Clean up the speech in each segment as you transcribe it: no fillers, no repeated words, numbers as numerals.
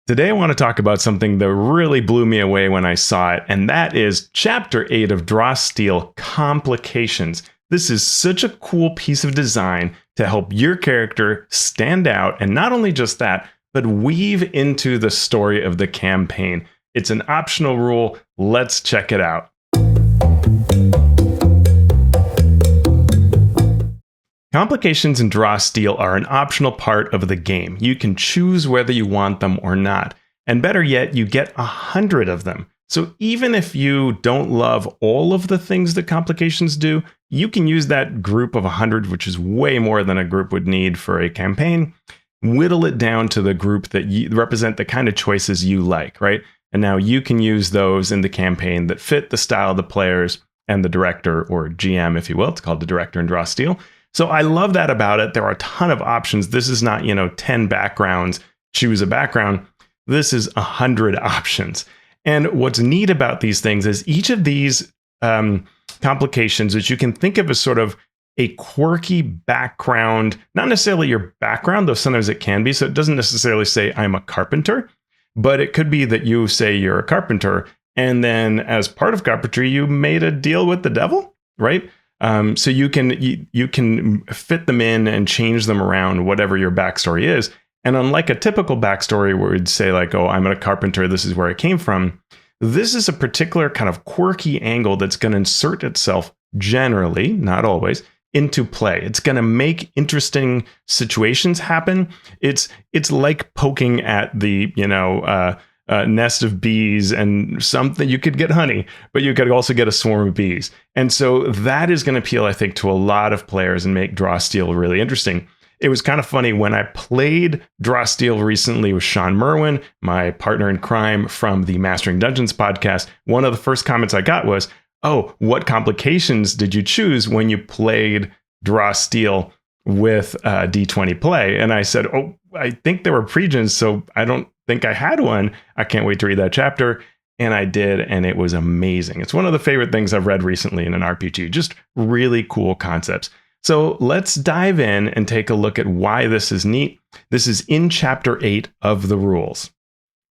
Today I want to talk about something that really blew me away when I saw it, and that is Chapter 8 of Draw Steel, Complications. This is such a cool piece of design to help your character stand out, and not only just that, but weave into the story of the campaign. It's an optional rule. Let's check it out. Complications and Draw Steel are an optional part of the game. You can choose whether you want them or not. And better yet, you get 100 of them. So even if you don't love all of the things that Complications do, you can use that group of 100, which is way more than a group would need for a campaign, whittle it down to the group that represent the kind of choices you like, right? And now you can use those in the campaign that fit the style of the players and the director, or GM, if you will. It's called the Director in Draw Steel. So I love that about it. There are a ton of options. This is not, 10 backgrounds, choose a background. This is 100 options. And what's neat about these things is each of these complications, which you can think of as sort of a quirky background, not necessarily your background, though sometimes it can be. So it doesn't necessarily say I'm a carpenter, but it could be that you say you're a carpenter. And then as part of carpentry, you made a deal with the devil, right? So you can fit them in and change them around whatever your backstory is. And unlike a typical backstory where it'd say like, oh, I'm a carpenter, this is where it came from, this is a particular kind of quirky angle that's going to insert itself generally, not always, into play. It's going to make interesting situations happen. It's like poking at the, nest of bees, and something you could get honey, but you could also get a swarm of bees. And so that is going to appeal, I think, to a lot of players and make Draw Steel really interesting. It was kind of funny when I played Draw Steel recently with Sean Merwin, my partner in crime from the Mastering Dungeons podcast. One of the first comments I got was, oh, what complications did you choose when you played Draw Steel with D20 Play? And I said, oh, I think they were pre-gens, so I don't think I had one. I can't wait to read that chapter. And I did, and it was amazing. It's one of the favorite things I've read recently in an RPG. Just really cool concepts. So let's dive in and take a look at why this is neat. This is in Chapter 8 of the rules.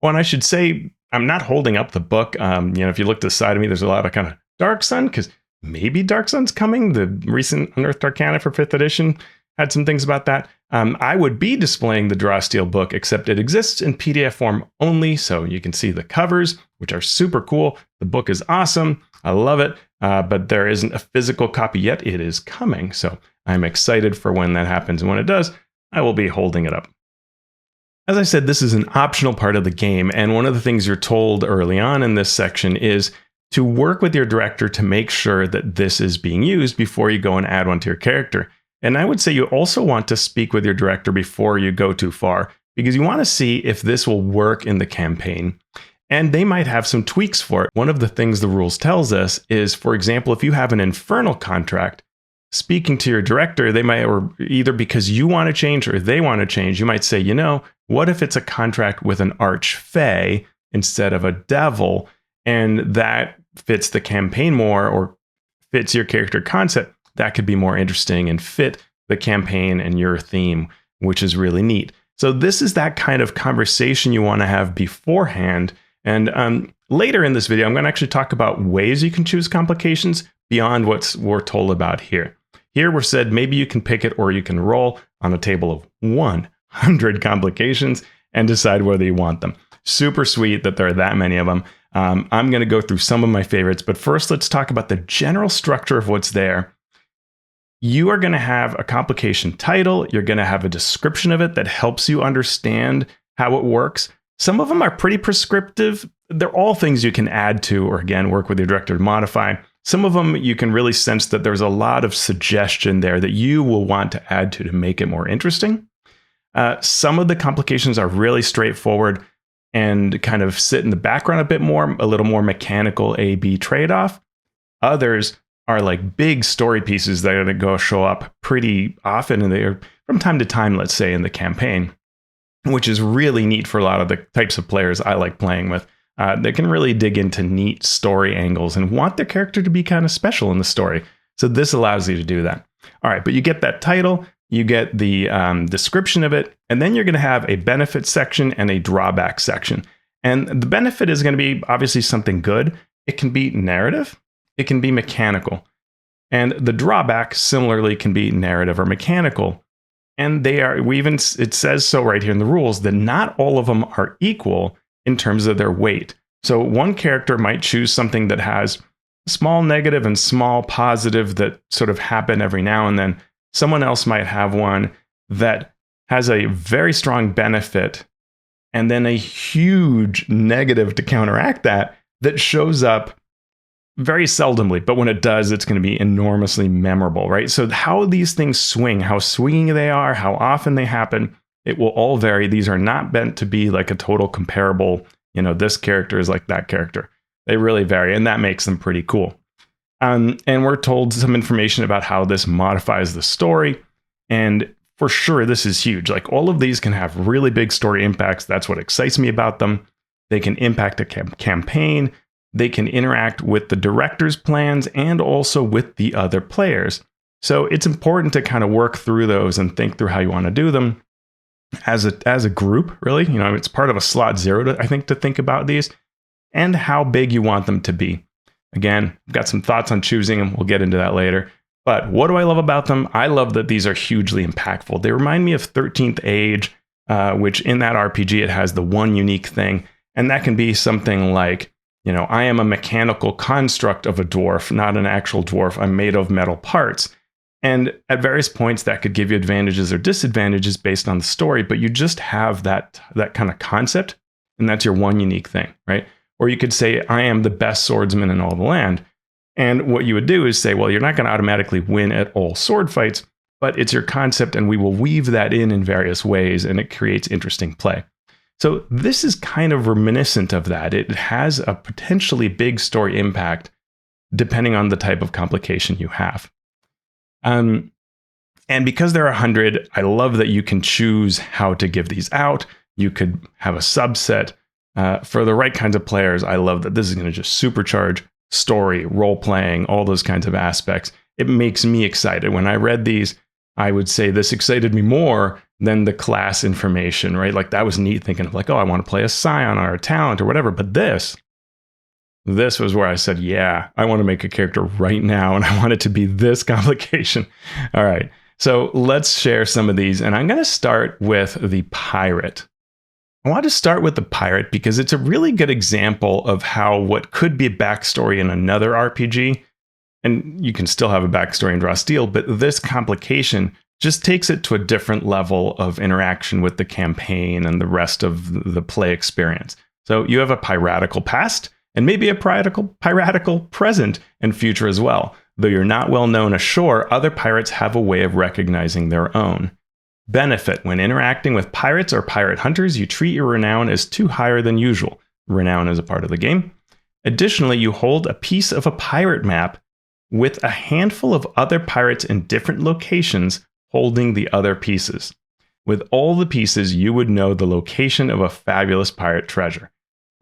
Well, and I should say, I'm not holding up the book. If you look to the side of me, there's a lot of kind of Dark Sun, because maybe Dark Sun's coming. The recent Unearthed Arcana for 5th edition had some things about that. I would be displaying the Draw Steel book, except it exists in PDF form only, so you can see the covers, which are super cool. The book is awesome. I love it, but there isn't a physical copy yet. It is coming, so I'm excited for when that happens. And when it does, I will be holding it up. As I said, this is an optional part of the game, and one of the things you're told early on in this section is to work with your director to make sure that this is being used before you go and add one to your character. And I would say you also want to speak with your director before you go too far, because you want to see if this will work in the campaign. And they might have some tweaks for it. One of the things the rules tells us is, for example, if you have an infernal contract, speaking to your director, they might, or either because you want to change or they want to change, you might say, what if it's a contract with an archfey instead of a devil? And that fits the campaign more, or fits your character concept. That could be more interesting and fit the campaign and your theme, which is really neat. So this is that kind of conversation you want to have beforehand. And later in this video, I'm going to actually talk about ways you can choose complications beyond what we're told about here. Here we're said maybe you can pick it or you can roll on a table of 100 complications and decide whether you want them. Super sweet that there are that many of them. I'm going to go through some of my favorites, but first let's talk about the general structure of what's there. You are going to have a complication title. You're going to have a description of it that helps you understand how it works. Some of them are pretty prescriptive. They're all things you can add to, or again, work with your director to modify. Some of them you can really sense that there's a lot of suggestion there that you will want to add to make it more interesting. Some of the complications are really straightforward and kind of sit in the background a bit more, a little more mechanical A-B trade-off. Others are like big story pieces that are going to show up pretty often, and they're from time to time, let's say, in the campaign, which is really neat for a lot of the types of players I like playing with. They can really dig into neat story angles and want their character to be kind of special in the story. So this allows you to do that. All right, but you get that title. you get the description of it, and then you're going to have a benefit section and a drawback section. And the benefit is going to be obviously something good. It can be narrative, it can be mechanical. And the drawback similarly can be narrative or mechanical. And it says so right here in the rules that not all of them are equal in terms of their weight. So one character might choose something that has small negative and small positive that sort of happen every now and then. Someone else might have one that has a very strong benefit and then a huge negative to counteract that shows up very seldomly, but when it does, it's going to be enormously memorable, right? So how these things swing, how swinging they are, how often they happen, it will all vary. These are not meant to be like a total comparable, this character is like that character. They really vary, and that makes them pretty cool. And we're told some information about how this modifies the story. And for sure, this is huge. Like all of these can have really big story impacts. That's what excites me about them. They can impact a campaign. They can interact with the director's plans and also with the other players. So it's important to kind of work through those and think through how you want to do them as a group, really. It's part of a slot 0, to think about these and how big you want them to be. Again, I've got some thoughts on choosing them. We'll get into that later. But what do I love about them? I love that these are hugely impactful. They remind me of 13th Age, which in that RPG, it has the one unique thing. And that can be something like, I am a mechanical construct of a dwarf, not an actual dwarf. I'm made of metal parts. And at various points, that could give you advantages or disadvantages based on the story, but you just have that kind of concept, and that's your one unique thing, right? Or you could say, I am the best swordsman in all the land. And what you would do is say, well, you're not going to automatically win at all sword fights, but it's your concept, and we will weave that in various ways, and it creates interesting play. So this is kind of reminiscent of that. It has a potentially big story impact depending on the type of complication you have. And because there are 100, I love that you can choose how to give these out. You could have a subset. For the right kinds of players, I love that this is going to just supercharge story, role-playing, all those kinds of aspects. It makes me excited. When I read these, I would say this excited me more than the class information, right? Like that was neat thinking of like, oh, I want to play a scion or a talent or whatever. But this was where I said, yeah, I want to make a character right now, and I want it to be this complication. All right, so let's share some of these, and I'm going to start with the pirate. I want to start with the pirate because it's a really good example of how what could be a backstory in another RPG, and you can still have a backstory in Draw Steel, but this complication just takes it to a different level of interaction with the campaign and the rest of the play experience. So you have a piratical past and maybe a piratical present and future as well. Though you're not well known ashore, other pirates have a way of recognizing their own. Benefit: when interacting with pirates or pirate hunters, you treat your renown as 2 higher than usual. Renown is a part of the game. Additionally, you hold a piece of a pirate map with a handful of other pirates in different locations holding the other pieces. With all the pieces, you would know the location of a fabulous pirate treasure.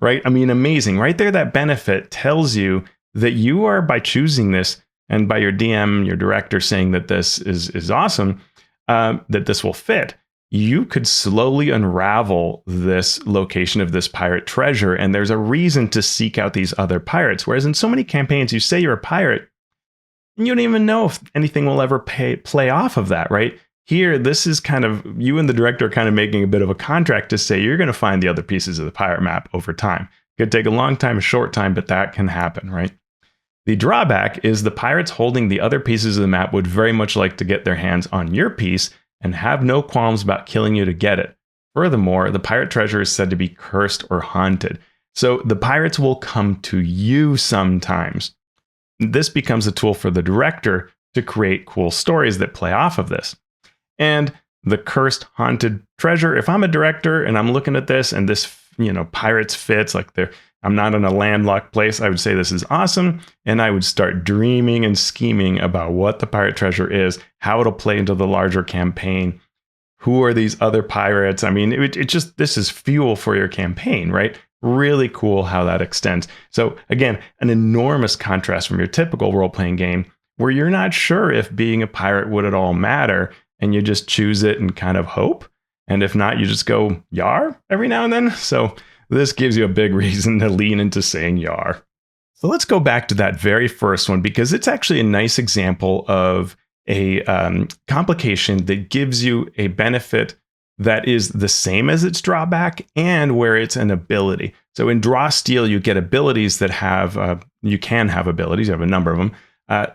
Right? I mean, amazing. Right there, that benefit tells you that you are, by choosing this, and by your DM, your director saying that this is awesome, that this will fit, you could slowly unravel this location of this pirate treasure, and there's a reason to seek out these other pirates. Whereas in so many campaigns, you say you're a pirate, and you don't even know if anything will ever play off of that, right? Here, this is kind of, you and the director are kind of making a bit of a contract to say you're going to find the other pieces of the pirate map over time. It could take a long time, a short time, but that can happen, right? The drawback is the pirates holding the other pieces of the map would very much like to get their hands on your piece and have no qualms about killing you to get it. Furthermore, the pirate treasure is said to be cursed or haunted, so the pirates will come to you sometimes. This becomes a tool for the director to create cool stories that play off of this. And the cursed, haunted treasure, if I'm a director and I'm looking at this and this, pirates fits, like I'm not in a landlocked place, I would say this is awesome. And I would start dreaming and scheming about what the pirate treasure is, how it'll play into the larger campaign. Who are these other pirates? I mean, this is fuel for your campaign, right? Really cool how that extends. So again, an enormous contrast from your typical role-playing game where you're not sure if being a pirate would at all matter. and you just choose it and kind of hope. And if not, you just go yar every now and then. So this gives you a big reason to lean into saying yar. So let's go back to that very first one, because it's actually a nice example of a complication that gives you a benefit that is the same as its drawback and where it's an ability. So in Draw Steal, you get abilities that have, you can have abilities, you have a number of them,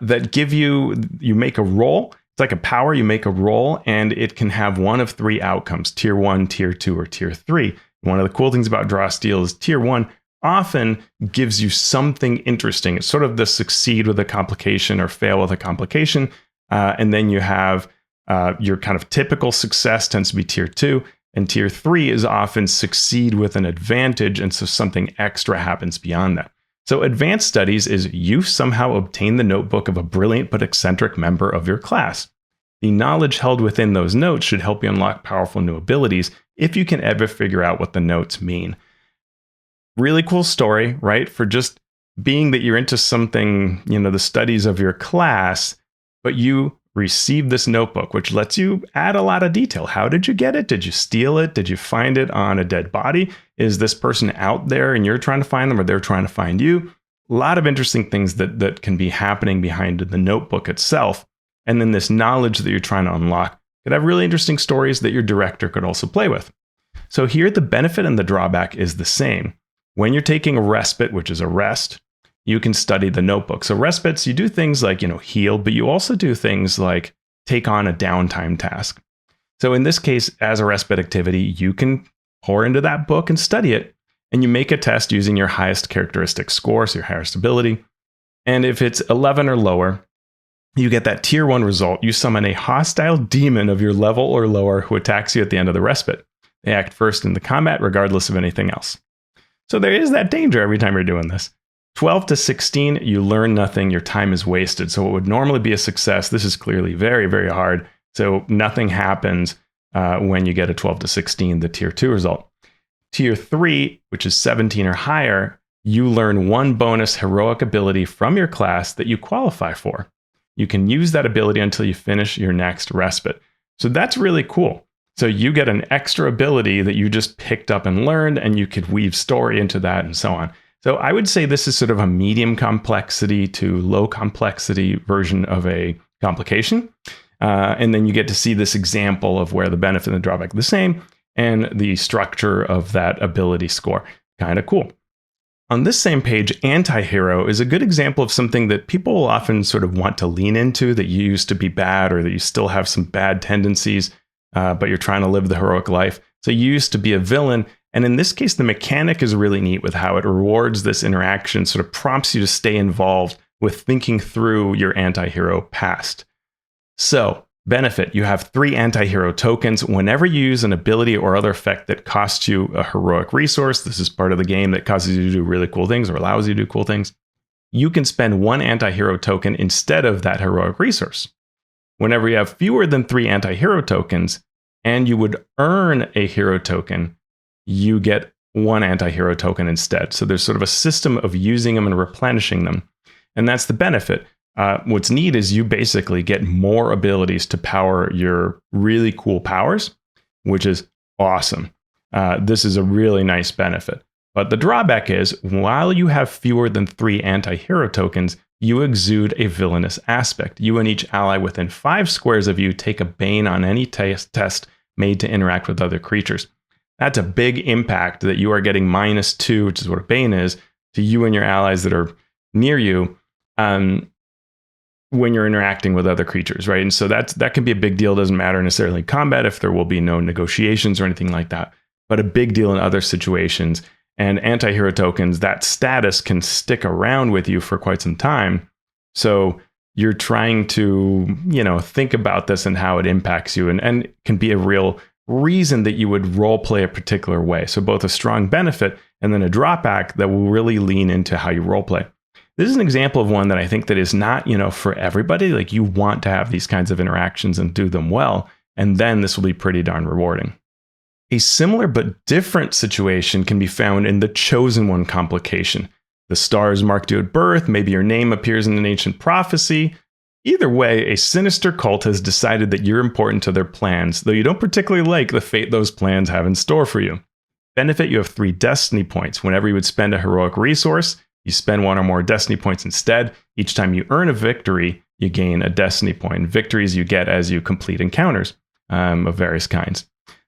that give you make a roll. It's like a power, you make a roll, and it can have one of three outcomes, tier 1, tier 2, or tier 3. One of the cool things about Draw Steal is tier 1 often gives you something interesting. It's sort of the succeed with a complication or fail with a complication. And then you have your kind of typical success tends to be tier 2. And tier 3 is often succeed with an advantage. And so something extra happens beyond that. So advanced studies is you somehow obtain the notebook of a brilliant but eccentric member of your class. The knowledge held within those notes should help you unlock powerful new abilities if you can ever figure out what the notes mean. Really cool story, right? For just being that you're into something, the studies of your class, but you receive this notebook, which lets you add a lot of detail. How did you get it? Did you steal it? Did you find it on a dead body? Is this person out there and you're trying to find them, or they're trying to find you? A lot of interesting things that can be happening behind the notebook itself. And then this knowledge that you're trying to unlock could have really interesting stories that your director could also play with. So here, the benefit and the drawback is the same. When you're taking a respite, which is a rest, you can study the notebook. So respites, you do things like, heal, but you also do things like take on a downtime task. So in this case, as a respite activity, you can pour into that book and study it, and you make a test using your highest characteristic score, so your highest ability. And if it's 11 or lower, you get that tier 1 result. You summon a hostile demon of your level or lower who attacks you at the end of the respite. They act first in the combat, regardless of anything else. So there is that danger every time you're doing this. 12 to 16, you learn nothing, your time is wasted. So what would normally be a success, this is clearly very, very hard. So nothing happens when you get a 12 to 16, the tier 2 result. Tier 3, which is 17 or higher, you learn one bonus heroic ability from your class that you qualify for. You can use that ability until you finish your next respite. So that's really cool. So you get an extra ability that you just picked up and learned, and you could weave story into that and so on. So I would say this is sort of a medium complexity to low complexity version of a complication. And then you get to see this example of where the benefit and the drawback are the same, and the structure of that ability score. Kind of cool. On this same page, Antihero is a good example of something that people will often sort of want to lean into, that you used to be bad or that you still have some bad tendencies, but you're trying to live the heroic life. So you used to be a villain. And in this case, the mechanic is really neat with how it rewards this interaction, sort of prompts you to stay involved with thinking through your anti-hero past. So, benefit, you have 3 anti-hero tokens. Whenever you use an ability or other effect that costs you a heroic resource, this is part of the game that causes you to do really cool things or allows you to do cool things, you can spend 1 anti-hero token instead of that heroic resource. Whenever you have fewer than 3 anti-hero tokens, and you would earn a hero token, you get 1 anti-hero token instead. So there's sort of a system of using them and replenishing them. And that's the benefit. What's neat is you basically get more abilities to power your really cool powers, which is awesome. This is a really nice benefit. But the drawback is, while you have fewer than 3 anti-hero tokens, you exude a villainous aspect. You and each ally within 5 squares of you take a bane on any test made to interact with other creatures. That's a big impact, that you are getting -2, which is what a bane is, to you and your allies that are near you when you're interacting with other creatures, right? And so that can be a big deal. It doesn't matter necessarily in combat if there will be no negotiations or anything like that, but a big deal in other situations. And anti-hero tokens, that status can stick around with you for quite some time. So you're trying to, think about this and how it impacts you, and can be a real reason that you would role play a particular way. So both a strong benefit and then a drawback that will really lean into how you role play. This is an example of one that I think that is not, for everybody. Like, you want to have these kinds of interactions and do them well, and then this will be pretty darn rewarding. A similar but different situation can be found in the Chosen One complication. The stars marked you at birth, maybe your name appears in an ancient prophecy. Either way, a sinister cult has decided that you're important to their plans, though you don't particularly like the fate those plans have in store for you. Benefit, you have 3 destiny points. Whenever you would spend a heroic resource, you spend 1 or more destiny points instead. Each time you earn a victory, you gain a destiny point. Victories you get as you complete encounters of various kinds.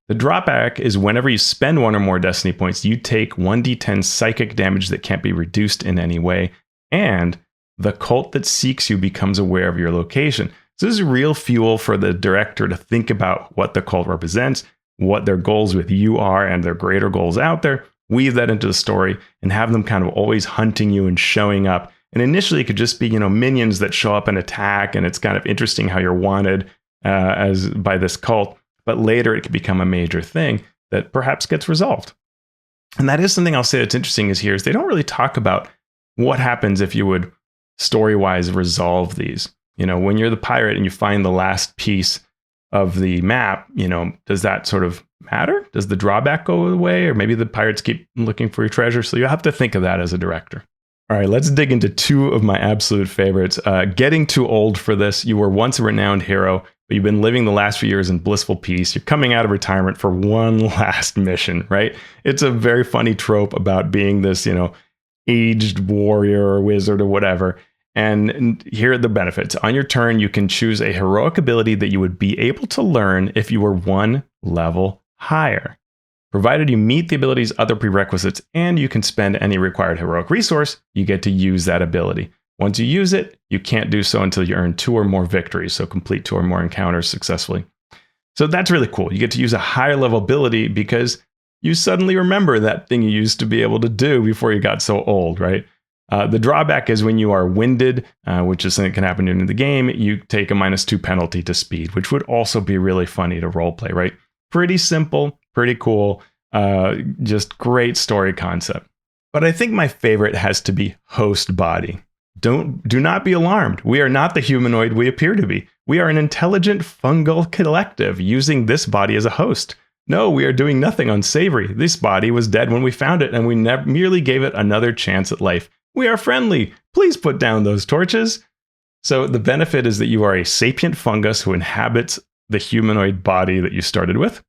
The drawback is whenever you spend 1 or more destiny points, you take 1d10 psychic damage that can't be reduced in any way, and the cult that seeks you becomes aware of your location. So this is real fuel for the director to think about what the cult represents, what their goals with you are, and their greater goals out there. Weave that into the story and have them kind of always hunting you and showing up. And initially, it could just be, minions that show up and attack, and it's kind of interesting how you're wanted as by this cult. But later, it could become a major thing that perhaps gets resolved. And that is something I'll say that's interesting is they don't really talk about what happens if you would story-wise resolve these. When you're the pirate and you find the last piece of the map, does that sort of matter? Does the drawback go away? Or maybe the pirates keep looking for your treasure? So you have to think of that as a director. All right, let's dig into 2 of my absolute favorites. Getting too old for this. You were once a renowned hero, but you've been living the last few years in blissful peace. You're coming out of retirement for one last mission, right? It's a very funny trope about being this, aged warrior or wizard or whatever. And here are the benefits. On your turn, you can choose a heroic ability that you would be able to learn if you were 1 level higher. Provided you meet the ability's other prerequisites and you can spend any required heroic resource, you get to use that ability. Once you use it, you can't do so until you earn 2 or more victories, so complete 2 or more encounters successfully. So that's really cool. You get to use a higher level ability because you suddenly remember that thing you used to be able to do before you got so old, right? The drawback is when you are winded, which is something that can happen during the game, you take a -2 penalty to speed, which would also be really funny to roleplay, right? Pretty simple, pretty cool, just great story concept. But I think my favorite has to be host body. Do not be alarmed. We are not the humanoid we appear to be. We are an intelligent fungal collective using this body as a host. No, we are doing nothing unsavory. This body was dead when we found it, and we merely gave it another chance at life. We are friendly. Please put down those torches. So the benefit is that you are a sapient fungus who inhabits the humanoid body that you started with.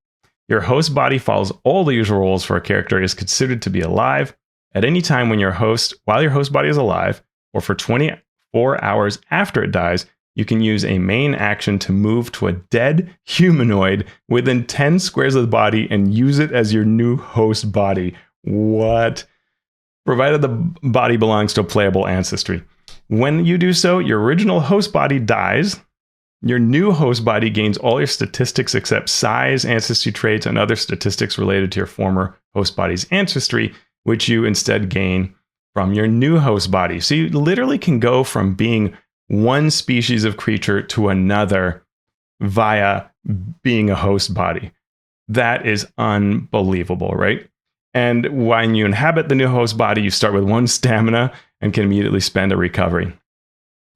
Your host body follows all the usual rules for a character is considered to be alive. At any time while your host body is alive, or for 24 hours after it dies, you can use a main action to move to a dead humanoid within 10 squares of the body and use it as your new host body. What? Provided the body belongs to a playable ancestry. When you do so, your original host body dies. Your new host body gains all your statistics except size, ancestry traits, and other statistics related to your former host body's ancestry, which you instead gain from your new host body. So you literally can go from being one species of creature to another via being a host body. That is unbelievable, right? And when you inhabit the new host body, you start with 1 stamina and can immediately spend a recovery.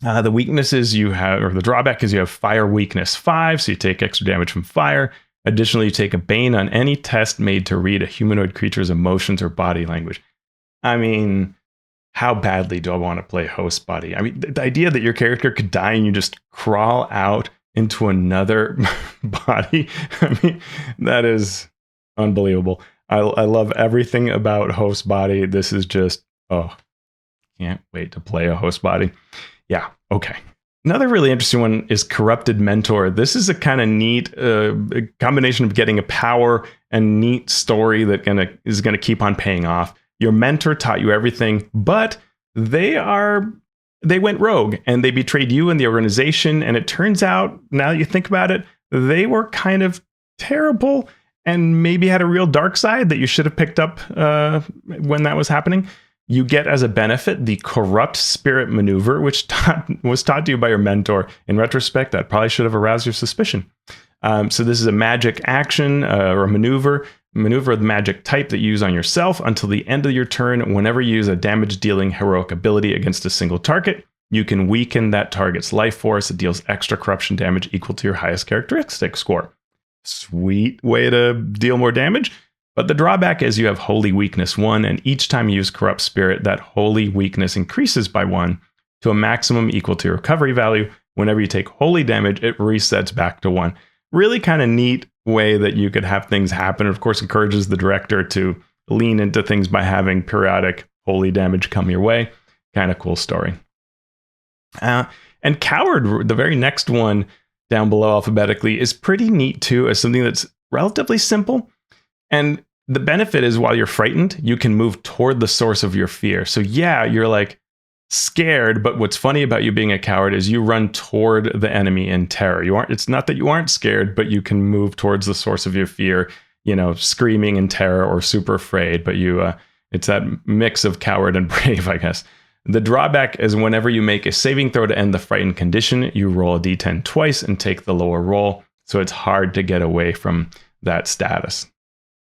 The weaknesses you have, or the drawback is you have fire weakness 5, so you take extra damage from fire. Additionally, you take a bane on any test made to read a humanoid creature's emotions or body language. I mean, how badly do I want to play host body? I mean, the idea that your character could die and you just crawl out into another body, I mean, that is unbelievable. I love everything about host body. This is just, can't wait to play a host body. Yeah, okay. Another really interesting one is Corrupted Mentor. This is a kind of neat combination of getting a power and neat story that is gonna keep on paying off. Your mentor taught you everything, but they went rogue and they betrayed you and the organization. And it turns out, now that you think about it, they were kind of terrible and maybe had a real dark side that you should have picked up when that was happening. You get as a benefit the Corrupt Spirit Maneuver, which was taught to you by your mentor. In retrospect, that probably should have aroused your suspicion. So this is a magic action or a maneuver of the magic type that you use on yourself until the end of your turn. Whenever you use a damage-dealing heroic ability against a single target, you can weaken that target's life force. It deals extra corruption damage equal to your highest characteristic score. Sweet way to deal more damage. But the drawback is you have Holy Weakness 1, and each time you use Corrupt Spirit, that Holy Weakness increases by 1 to a maximum equal to your recovery value, Whenever you take holy damage, it resets back to 1. Really kind of neat way that you could have things happen. Of course, encourages the director to lean into things by having periodic holy damage come your way. Kind of cool story. And Coward, the very next one down below alphabetically, is pretty neat too, as something that's relatively simple. And the benefit is while you're frightened, you can move toward the source of your fear. So yeah, you're like scared, but what's funny about you being a coward is you run toward the enemy in terror. It's not that you aren't scared, but you can move towards the source of your fear, screaming in terror or super afraid, but it's that mix of coward and brave, I guess. The drawback is whenever you make a saving throw to end the frightened condition, you roll a d10 twice and take the lower roll, so it's hard to get away from that status.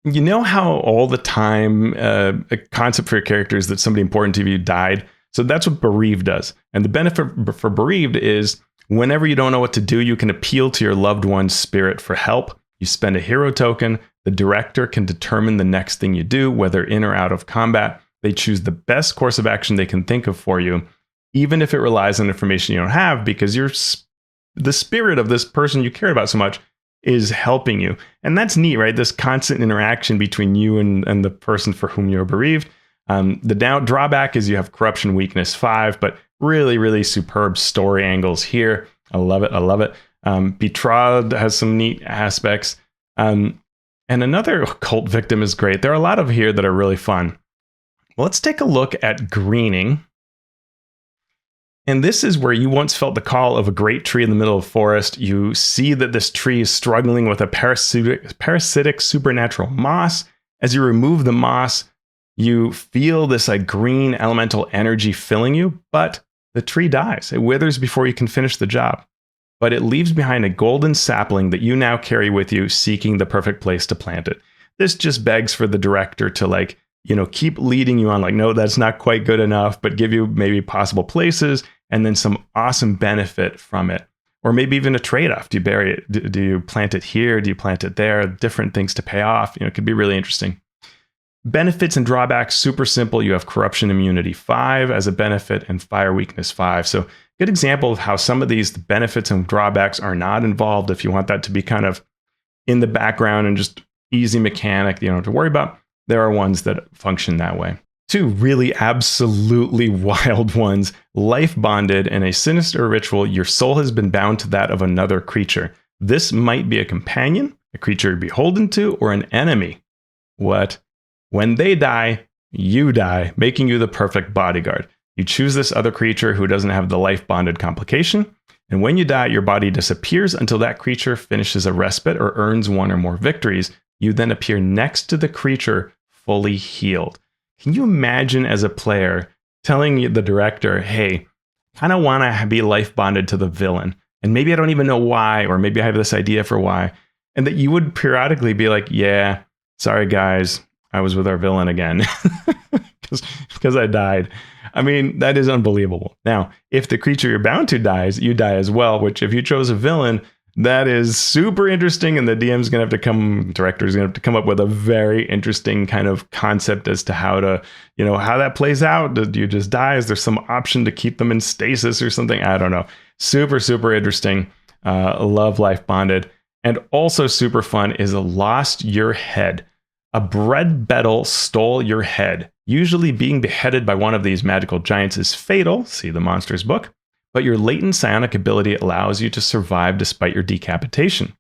You know how all the time a concept for your character is that somebody important to you died? So that's what Bereaved does. And the benefit for Bereaved is whenever you don't know what to do, you can appeal to your loved one's spirit for help. You spend a hero token. The director can determine the next thing you do, whether in or out of combat. They choose the best course of action they can think of for you, even if it relies on information you don't have, because the spirit of this person you care about so much is helping you. And that's neat, right? This constant interaction between you and the person for whom you're bereaved. The drawback is you have corruption weakness 5, but really, really superb story angles here. I love it. Betrothed has some neat aspects. And another cult victim is great. There are a lot of here that are really fun. Well, let's take a look at Greening. And this is where you once felt the call of a great tree in the middle of the forest. You see that this tree is struggling with a parasitic supernatural moss. As you remove the moss, you feel this green elemental energy filling you, but the tree dies. It withers before you can finish the job. But it leaves behind a golden sapling that you now carry with you, seeking the perfect place to plant it. This just begs for the director to keep leading you on, no, that's not quite good enough, but give you maybe possible places and then some awesome benefit from it. Or maybe even a trade-off. Do you bury it? Do you plant it here? Do you plant it there? Different things to pay off. It could be really interesting. Benefits and drawbacks, super simple. You have corruption immunity 5 as a benefit and fire weakness 5. So good example of how some of these benefits and drawbacks are not involved. If you want that to be kind of in the background and just easy mechanic, you don't have to worry about, there are ones that function that way. 2 really absolutely wild ones. Life bonded in a sinister ritual, your soul has been bound to that of another creature. This might be a companion, a creature you're beholden to, or an enemy. What? When they die, you die, making you the perfect bodyguard. You choose this other creature who doesn't have the life bonded complication, and when you die, your body disappears until that creature finishes a respite or earns 1 or more victories. You then appear next to the creature fully healed. Can you imagine as a player telling the director, hey, I kind of want to be life bonded to the villain, and maybe I don't even know why, or maybe I have this idea for why, and that you would periodically be like, yeah, sorry guys, I was with our villain again because I died. I mean, that is unbelievable. Now, if the creature you're bound to dies, you die as well, which if you chose a villain, that is super interesting. And the director's going to have to come up with a very interesting kind of concept as to how to, how that plays out. Do you just die? Is there some option to keep them in stasis or something? I don't know. Super, super interesting. Love Life Bonded. And also super fun is Lost Your Head. A bread beetle stole your head. Usually being beheaded by one of these magical giants is fatal, see the Monsters book, but your latent psionic ability allows you to survive despite your decapitation.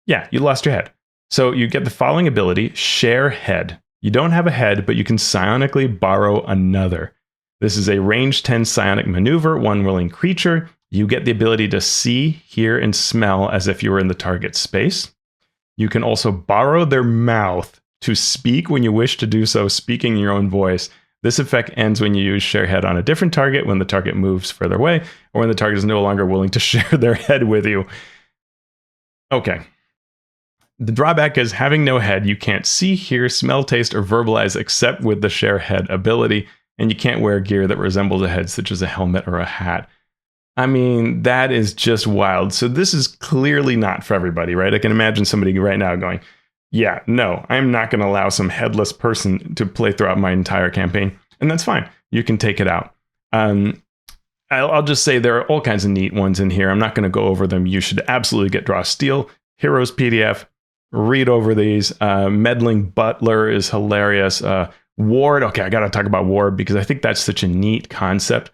Yeah, you lost your head. So you get the following ability, Share Head. You don't have a head, but you can psionically borrow another. This is a range 10 psionic maneuver, one willing creature. You get the ability to see, hear, and smell as if you were in the target space. You can also borrow their mouth to speak when you wish to do so, speaking in your own voice. This effect ends when you use Share Head on a different target, when the target moves further away, or when the target is no longer willing to share their head with you. Okay. The drawback is having no head, you can't see, hear, smell, taste, or verbalize except with the Share Head ability, and you can't wear gear that resembles a head, such as a helmet or a hat. I mean, that is just wild. So this is clearly not for everybody, right? I can imagine somebody right now going, yeah, no, I'm not going to allow some headless person to play throughout my entire campaign. And that's fine. You can take it out. I'll just say there are all kinds of neat ones in here. I'm not going to go over them. You should absolutely get Draw Steel, Heroes PDF, read over these. Meddling Butler is hilarious. Ward, okay, I got to talk about Ward because I think that's such a neat concept.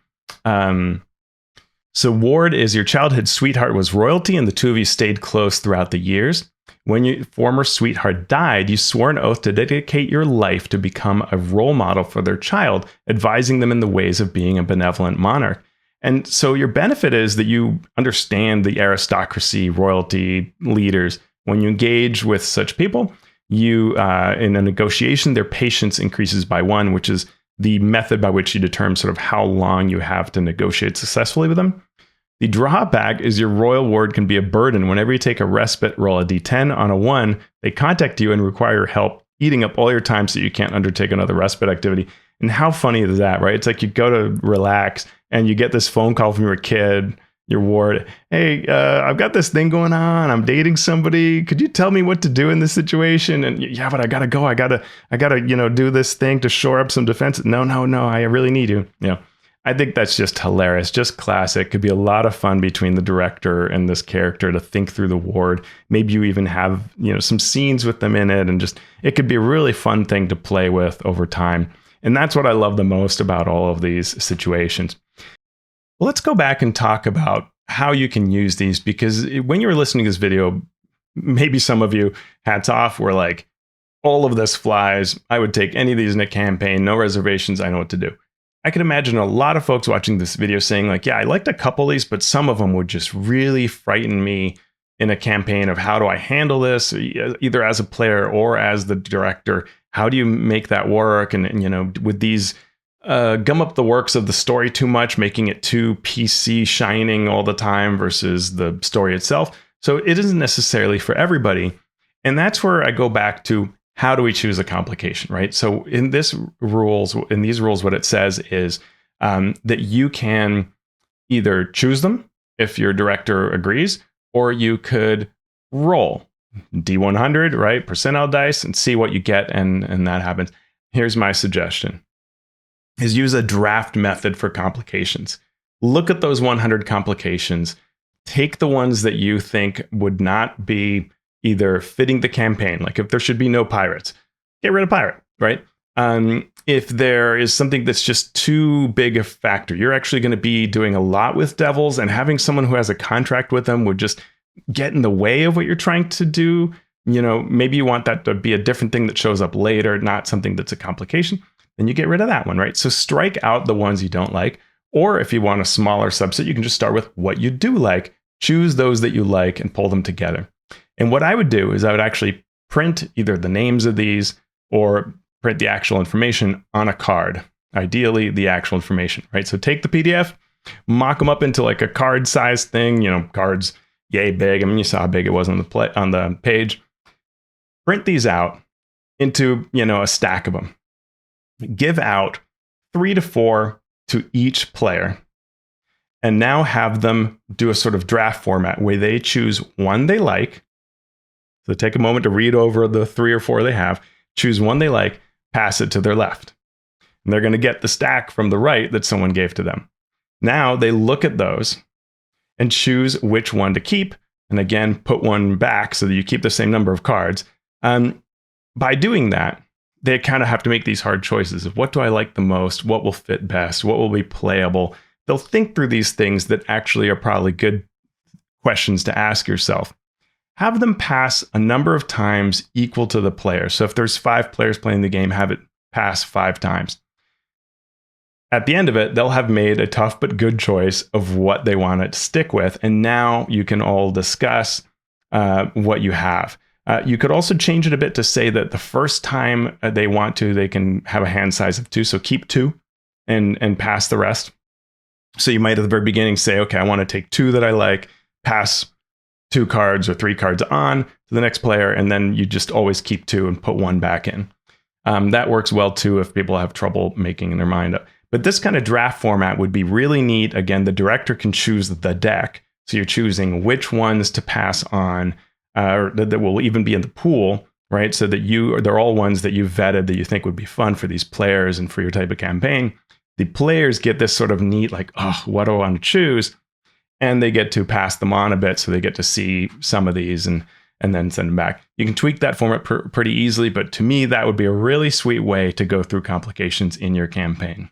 So Ward is your childhood sweetheart was royalty, and the two of you stayed close throughout the years. When your former sweetheart died, you swore an oath to dedicate your life to become a role model for their child, advising them in the ways of being a benevolent monarch. And so your benefit is that you understand the aristocracy, royalty, leaders. When you engage with such people, you in a negotiation, their patience increases by 1, which is the method by which you determine sort of how long you have to negotiate successfully with them. The drawback is your royal ward can be a burden. Whenever you take a respite, roll a d10. On a 1, they contact you and require help, eating up all your time so you can't undertake another respite activity. And how funny is that, right? It's like you go to relax and you get this phone call from your kid, your ward. Hey, I've got this thing going on. I'm dating somebody. Could you tell me what to do in this situation? And yeah, but I gotta go. I gotta, do this thing to shore up some defense. No, I really need you. I think that's just hilarious, just classic. Could be a lot of fun between the director and this character to think through the ward. Maybe you even have, some scenes with them in it, and just it could be a really fun thing to play with over time. And that's what I love the most about all of these situations. Well, let's go back and talk about how you can use these, because when you were listening to this video, maybe some of you, hats off, were like, all of this flies. I would take any of these in a campaign, no reservations. I know what to do. I can imagine a lot of folks watching this video saying like, yeah, I liked a couple of these, but some of them would just really frighten me in a campaign of how do I handle this, either as a player or as the director. How do you make that work? And with these gum up the works of the story too much, making it too PC shining all the time versus the story itself. So it isn't necessarily for everybody. And that's where I go back to, how do we choose a complication, right? So in these rules, what it says is that you can either choose them if your director agrees, or you could roll D100, right? Percentile dice and see what you get, and that happens. Here's my suggestion, is use a draft method for complications. Look at those 100 complications, take the ones that you think would not be either fitting the campaign, like if there should be no pirates, get rid of pirate, right? If there is something that's just too big a factor, you're actually going to be doing a lot with devils, and having someone who has a contract with them would just get in the way of what you're trying to do. Maybe you want that to be a different thing that shows up later, not something that's a complication. Then you get rid of that one, right? So strike out the ones you don't like. Or if you want a smaller subset, you can just start with what you do like, choose those that you like and pull them together. And what I would do is I would actually print either the names of these or print the actual information on a card, ideally the actual information, right? So take the PDF, mock them up into like a card size thing, cards yay big. I mean, you saw how big it was on the page. Print these out into, a stack of them. Give out 3 to 4 to each player, and now have them do a sort of draft format where they choose one they like. So take a moment to read over the 3 or 4 they have, choose one they like, pass it to their left. And they're going to get the stack from the right that someone gave to them. Now they look at those and choose which one to keep. And again, put one back so that you keep the same number of cards. By doing that, they kind of have to make these hard choices of what do I like the most? What will fit best? What will be playable? They'll think through these things that actually are probably good questions to ask yourself. Have them pass a number of times equal to the player. So if there's 5 players playing the game, have it pass 5 times. At the end of it, they'll have made a tough but good choice of what they want to stick with. And now you can all discuss what you have. You could also change it a bit to say that the first time they want to, they can have a hand size of 2. So keep 2 and pass the rest. So you might at the very beginning say, okay, I want to take 2 that I like, pass 2 cards or 3 cards on to the next player, and then you just always keep 2 and put 1 back in. That works well too if people have trouble making their mind up. But this kind of draft format would be really neat. Again, the director can choose the deck. So you're choosing which ones to pass on that will even be in the pool, right? So that they're all ones that you've vetted that you think would be fun for these players and for your type of campaign. the players get this sort of neat, like, oh, what do I want to choose? And they get to pass them on a bit, so they get to see some of these and then send them back. You can tweak that format pretty easily, but to me, that would be a really sweet way to go through complications in your campaign.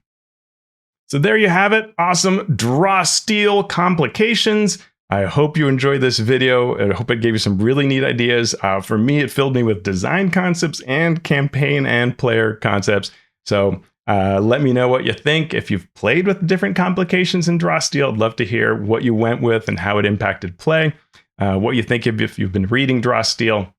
So there you have it. Awesome draw steal complications. I hope you enjoyed this video. I hope it gave you some really neat ideas. For me, it filled me with design concepts and campaign and player concepts. So let me know what you think. If you've played with different complications in draw steal, I'd love to hear what you went with and how it impacted play. What you think if you've been reading draw steal.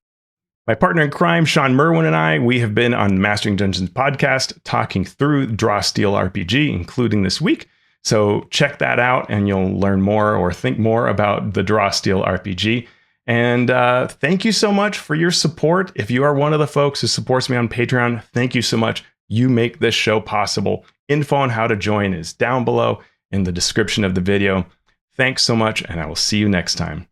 My partner in crime, Sean Merwin, and I, we have been on Mastering Dungeons podcast talking through Draw Steal RPG, including this week. So check that out and you'll learn more or think more about the Draw Steal RPG. And thank you so much for your support. If you are one of the folks who supports me on Patreon, thank you so much. You make this show possible. Info on how to join is down below in the description of the video. Thanks so much, and I will see you next time.